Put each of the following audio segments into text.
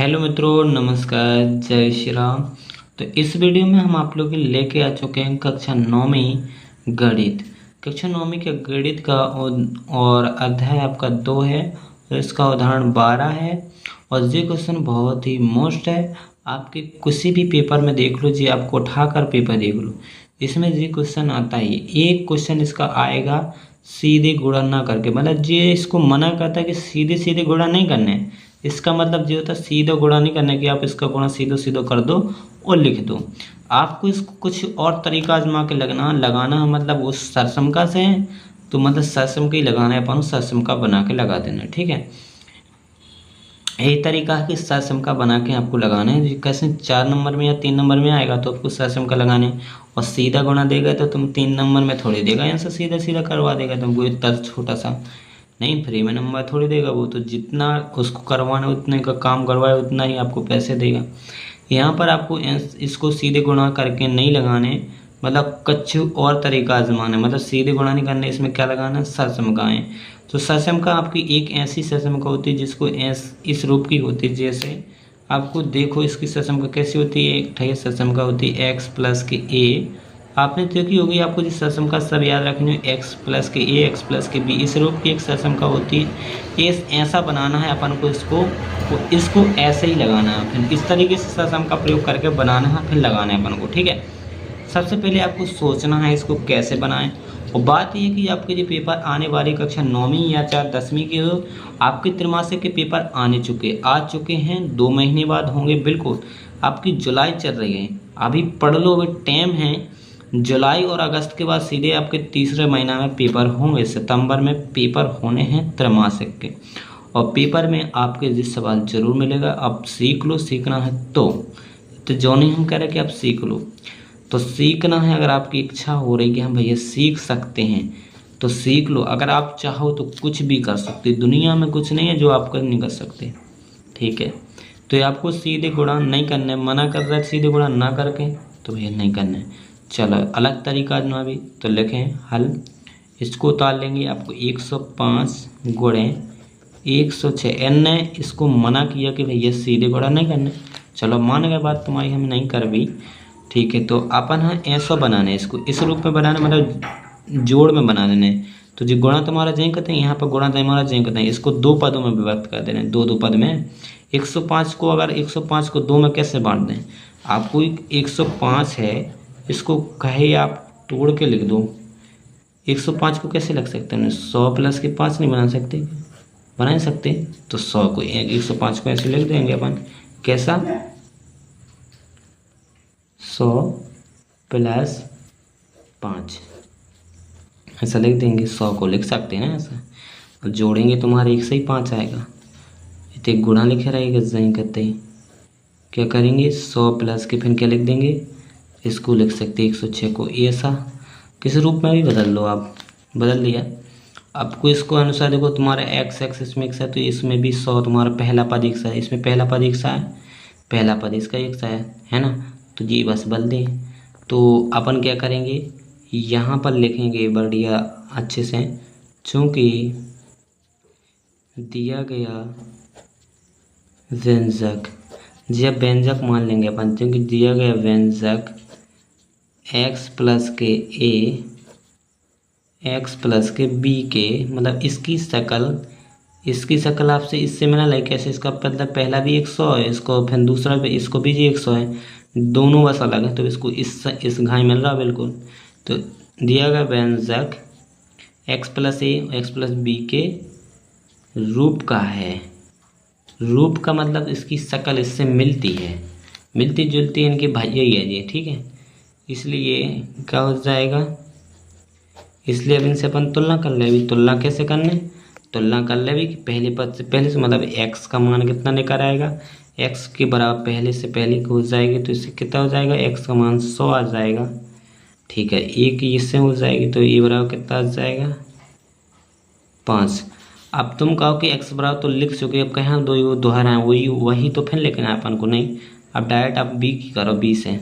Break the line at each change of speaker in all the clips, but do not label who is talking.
Hello मित्रों, नमस्कार, जय श्री राम। तो इस वीडियो में हम आप लोग के लेके आ चुके हैं कक्षा 9वीं गणित। कक्षा 9वीं के गणित का और अध्याय आपका 2 है और इसका उदाहरण 12 है। और ये क्वेश्चन बहुत ही मोस्ट है, आपके किसी भी पेपर में देख लो जी, आपको उठाकर पेपर देख लो, इसमें ये क्वेश्चन आता ही है। एक क्वेश्चन इसका आएगा सीधे गुणा ना करके, मतलब ये इसको मना करता है कि सीधे सीधे गुणा नहीं करने। इसका मतलब ये होता है सीधा गुणा नहीं करने की, आप इसका गुणा सीधो सीधो कर दो और लिख दो। आपको इसको कुछ और तरीका आजमा के लगाना है, मतलब उस सरसमका से है तो मतलब सरसमका ही लगाना है, अपन सरसमका बना के लगा देना है। ठीक है, यही तरीका है कि सरसमका बना के आपको लगाना है। कैसे 4 नंबर में या 3 नंबर में आएगा तो आपको सरसमका लगाने है, और सीधा गुणा देगा तो तुम 3 नंबर में थोड़ी देगा, यहाँ से सीधा सीधा करवा देगा तुमको इतना छोटा सा। नहीं, फ्री में नंबर थोड़ी देगा वो, तो जितना उसको करवाना उतने का काम करवाए उतना ही आपको पैसे देगा। यहाँ पर आपको इसको सीधे गुणा करके नहीं लगाने, मतलब कुछ और तरीका आजमाना है, मतलब सीधे गुणा नहीं करने, इसमें क्या लगाना है, सरसमकाएँ। तो सरसमका आपकी एक ऐसी सरसमका होती है जिसको इस रूप की होती है। जैसे आपको देखो इसकी सरसमका कैसी होती है, एक ठही सरसमका होती है एक्स प्लस के ए। आपने देखी होगी, आपको जिस सरसमका सब याद रखनी है, एक्स प्लस के ए, एक्स प्लस के बी, इस रूप की एक सरसमका होती है। ऐसा बनाना है अपन को, इसको ऐसे ही लगाना है, फिर इस तरीके से सरसमका प्रयोग करके बनाना है, फिर लगाना है अपन को। ठीक है, सबसे पहले आपको सोचना है इसको कैसे बनाएं। और बात यह है कि आपके जो पेपर आने वाली कक्षा 9वीं या 10वीं के हो, आपके त्रैमासिक के पेपर आ चुके हैं, 2 महीने बाद होंगे। बिल्कुल, आपकी जुलाई चल रही है, अभी पढ़ लो, अभी टाइम है। जुलाई और अगस्त के बाद सीधे आपके तीसरे महीना में पेपर होंगे, सितंबर में पेपर होने हैं त्रैमासिक के। और पेपर में आपके जिस सवाल जरूर मिलेगा, आप सीख लो, सीखना है तो जो नहीं हम कह रहे कि आप सीख लो, तो सीखना है। अगर आपकी इच्छा हो रही कि हम भैया सीख सकते हैं तो सीख लो। अगर आप चाहो तो कुछ भी कर सकते, दुनिया में कुछ नहीं है जो आप नहीं कर सकते। ठीक है, तो ये आपको सीधे गुणा नहीं करने, मना कर रहा है सीधे गुणा ना करके, तो भैया नहीं करना है। चलो अलग तरीका आजमा भी, तो लिखें हल। इसको उतार लेंगे, आपको 105 गुणे 106। एन ने इसको मना किया कि भैया सीधे गुणा नहीं करने, चलो मान गए बात तुम्हारी, हम नहीं कर भी। ठीक है, तो अपन है ऐसा बनाने, इसको इस रूप में बनाने, मतलब जोड़ में बना देने। तो जो गुणा तुम्हारा जय कहते हैं, यहाँ पर गुणा तुम्हारा जय कहते हैं, इसको 2 पदों में विभक्त कर देना, 2 पद में। 105 को अगर 105 को 2 में कैसे बांट दें, आपको 105 है, इसको कहे आप तोड़ के लिख दो। 105 को कैसे लिख सकते हैं, 100 प्लस के 5 नहीं बना सकते, बना सकते, तो 100 को 105 को ऐसे लिख देंगे अपन, कैसा 100 प्लस 5 ऐसा लिख देंगे। 100 को लिख सकते हैं ना ऐसा, और जोड़ेंगे तुम्हारे 1 से ही 5 आएगा, इतने गुणा लिखे रहेगा जहीं करते ही। क्या करेंगे, 100 प्लस के फिर क्या लिख देंगे, इसको लिख सकते 106 को ऐसा, किस रूप में भी बदल लो आप, बदल दिया। आपको इसको अनुसार देखो, तुम्हारा एक्स एक्सिस में 1 है तो इसमें भी 100, तुम्हारा पहला पद 1 है, इसमें पहला पद 1 है, पहला पद इसका 1 है ना, तो ये बस बदल दें। तो अपन क्या करेंगे, यहाँ पर लिखेंगे बढ़िया अच्छे से, चूँकि दिया गया व्यंजक, जब व्यंजक मान लेंगे अपन, क्योंकि दिया गया व्यंजक x प्लस के a x प्लस के b के, मतलब इसकी शक्ल आपसे इससे मिला लाइक कैसे, इसका मतलब पहला भी 100 है, इसको फिर दूसरा भी, इसको भी जी 100 है, दोनों बस अलग है, तो इसको इस घाई मिल रहा बिल्कुल। तो दिया गया व्यंजक x प्लस ए एक्स प्लस बी के रूप का है, रूप का मतलब इसकी शक्ल इससे मिलती है, मिलती जुलती इनके भाइया ही है ये। ठीक है, इसलिए क्या हो जाएगा, इसलिए अब इनसे अपन तुलना कर ले। अभी तुलना कैसे करने, तुलना कर ले भी कि पहले पद से पहले से, मतलब x का मान कितना लेकर आएगा, x के बराबर पहले से पहले हो जाएगी, तो इससे कितना हो जाएगा, x का मान 100 आ जाएगा। ठीक है, एक इससे हो जाएगी, तो ये बराबर कितना आ जाएगा, 5। अब तुम कहो कि x बराबर तो लिख चुके, अब कहाँ दो दोहरा वही तो फिर लिखना है अपन को, नहीं, अब डायरेक्ट आप b की करो, b से,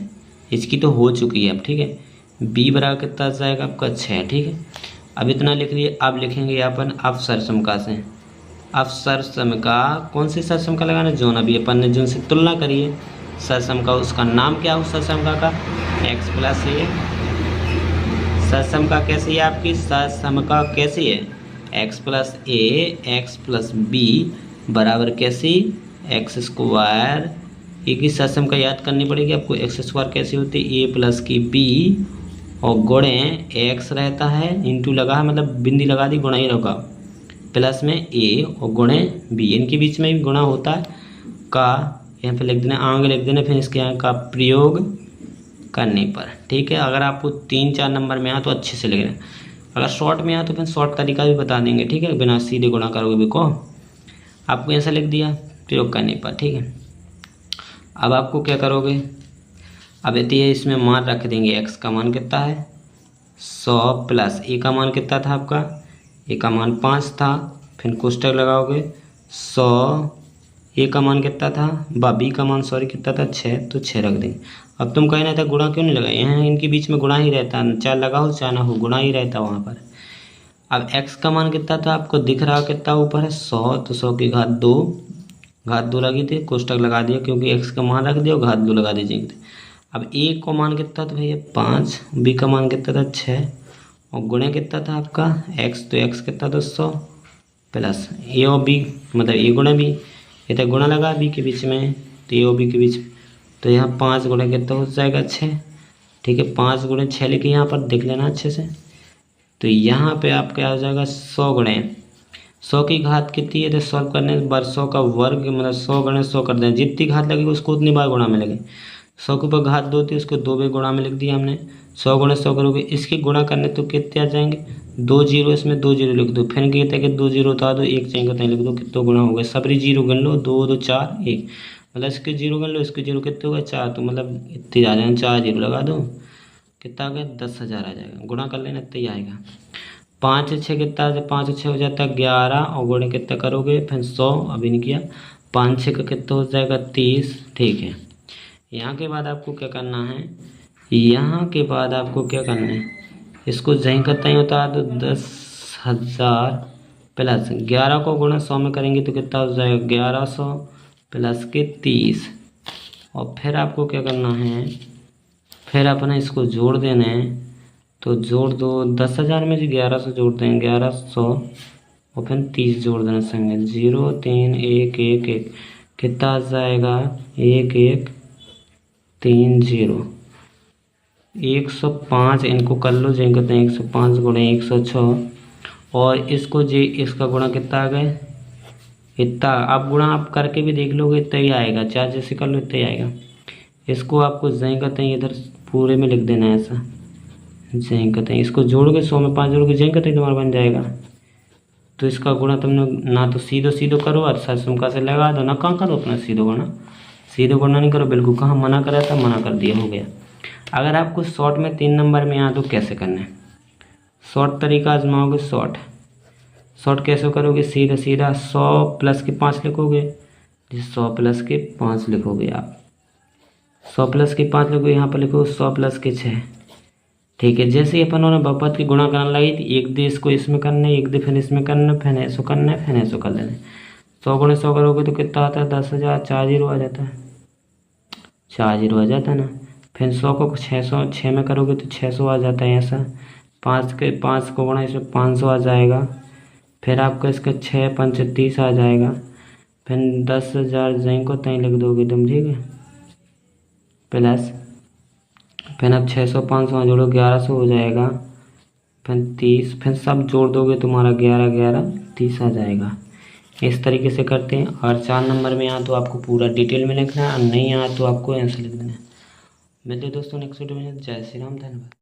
इसकी तो हो चुकी है अब। ठीक है, b बराबर कितना आ जाएगा आपका 6। ठीक है, अब इतना लिख लिए, अब लिखेंगे अपन अब सरसमका से, अब सरसम का कौन सी सरसम का लगाना, जोन अभी अपन ने जोन से तुलना करी है सरसम का, उसका नाम क्या हो सरसम का एक्स प्लस ए। सरसम का कैसी है आपकी, सरसम का कैसी है एक्स प्लस ए एक्स प्लस बी बराबर कैसी एक्स स्क्वायर। ए की सरसम का याद करनी पड़ेगी आपको, एक्स स्क्वायर कैसी होती है ए प्लस की बी और गुणे एक्स रहता है इंटू लगा है मतलब बिंदी लगा दी गुणा ही होगा प्लस में ए और गुणे बी, इनके बीच में भी गुणा होता है का यहाँ पे लिख देना आगे लिख देना, फिर इसके यहाँ का प्रयोग करने पर। ठीक है, अगर आपको 3-4 नंबर में आया तो अच्छे से लिख लेना, अगर शॉर्ट में आया तो फिर शॉर्ट तरीका भी बता देंगे। ठीक है, बिना सीधे गुणा करोगे भी को आपको ऐसा लिख दिया प्रयोग करने पर। ठीक है, अब आपको क्या करोगे, अब यदि इसमें मान रख देंगे एक्स का मान कितना है 100 प्लस ए का मान कितना था आपका, ए का मान 5 था, फिर कोष्टक लगाओगे 100 ए का मान कितना था बी का मान सॉरी कितना था 6, तो 6 रख देंगे। अब तुम कहना था गुणा क्यों नहीं लगाए, यहाँ इनके बीच में गुणा ही रहता, चाहे लगाओ चाहे ना हो गुणा ही रहता वहाँ पर। अब x का मान कितना था आपको दिख रहा कितना ऊपर है 100, तो 100 की घात 2 लगी थी, कोष्टक लगा दिया क्योंकि x का मान रख दिया और घात 2 लगा दीजिए। अब a का मान कितना था भैया 5, b का मान कितना था 6 और गुणे कितना था आपका x, तो x कितना था 100 प्लस a और b मतलब a गुणे b, ये तो गुणा लगा b के बीच में तो a और b के बीच में, तो यहाँ 5 गुणे कितना हो जाएगा 6। ठीक है, 5 गुणे 6 लेके यहाँ पर देख लेना अच्छे से, तो यहाँ पे आप क्या हो जाएगा 100 गुणे 100 की घात कितनी है, तो सॉल्व करने बार 100 का वर्ग मतलब 100 गुणे 100 कर दें, जितनी घात लगेगी उसको उतनी बार गुणा में लगे। 100 के ऊपर घात 2 थी उसको 2 बार गुणा में लिख दिया हमने, 100 गुणे 100 करोगे इसके गुणा करने तो कितने आ जाएंगे 2 जीरो, इसमें 2 जीरो लिख दो, फिर कहते हैं कि 2 जीरो उतार दो 1 चाहिए तो लिख दो, कितना गुणा हो गया सबरी जीरो गिन लो 2 2 4 1 मतलब इसके जीरो गिन लो, इसके जीरो कितने हो गए 4, तो मतलब इतने आ जाएंगे 4 जीरो लगा दो कितना आ गया 10,000 आ जाएगा, गुणा कर लेना इतना ही आएगा। 5 6 कितना 5 6 हो जाता है 11 और गुणे कितना करोगे फिर 100 अभी नहीं किया, 5 6 का कितना हो जाएगा 30। ठीक है, यहाँ के बाद आपको क्या करना है, यहाँ के बाद आपको क्या करना है इसको जहीं करता ही होता है तो 10,000 प्लस 11 को गुणा 100 में करेंगे तो कितना हो जाएगा 1100 प्लस के 30 और फिर आपको क्या करना है फिर अपना इसको जोड़ देना है, तो जोड़ दो 10,000 में 1100 जोड़ देंगे 1100 और फिर 30 जोड़ देना संगे 0 3 1 1 1 कितना आ जाएगा 1 1 3 0 105, इनको कर लो जो कहते हैं 105 गुणे 106 और इसको जी इसका गुणा कितना आ गए इतना, अब गुणा आप करके भी देख लोगे इतना ही आएगा, चाहे जैसे कर लो इतना ही आएगा। इसको आपको जहीं कहते हैं इधर पूरे में लिख देना है ऐसा, जहीं कहते हैं इसको जोड़ोगे 100 में 5 जोड़ोगे जहीं कहते हैं तुम्हारा बन जाएगा। तो इसका गुणा तुमने ना तो सीधो करो और सरसुमका से लगा दो, ना कहाँ करो अपना सीधो गुणा नहीं करो बिल्कुल, कहाँ मना करा था मना कर दिया हो गया। अगर आपको शॉर्ट में 3 नंबर में आया तो कैसे करना है, शॉर्ट तरीका आजमाओगे, शॉर्ट कैसे करोगे सीधा 100 प्लस के 5 लिखोगे, 100 प्लस के 5 लिखोगे आप 100 प्लस के 5 लिखोगे, यहाँ पर लिखो 100 प्लस के 6। ठीक है, जैसे ही अपन उन्होंने बहुपद की गुणा करने लगी थी एक दे इसको इसमें करना है एक दे फिर इसमें करना फिर ऐसो करना है फिर ऐसो कर लेना है। 100 गुणे 100 करोगे तो कितना आता है 10,000, 4 जीरो आ जाता है 4 जीरो आ जाता है ना, फिर 100 को 6 में करोगे तो 600 आ जाता है ऐसा, 5 को गुणा इसमें 500 आ जाएगा, फिर आपका इसका 6 5 30 आ जाएगा, फिर 10,000 जहीं को तहीं लिख दोगे तुम। ठीक है, प्लस फिर आप 600 500 जोड़ो 1100 हो जाएगा, फिर 30 फिर सब जोड़ दोगे तुम्हारा 11 11 30 आ जाएगा। इस तरीके से करते हैं, और 4 नंबर में यहाँ तो आपको पूरा डिटेल में लिखना है और नहीं यहाँ तो आपको आंसर लिख देना है। मिलते दोस्तों नेक्स्ट वीडियो में, जय श्री राम, धन्यवाद।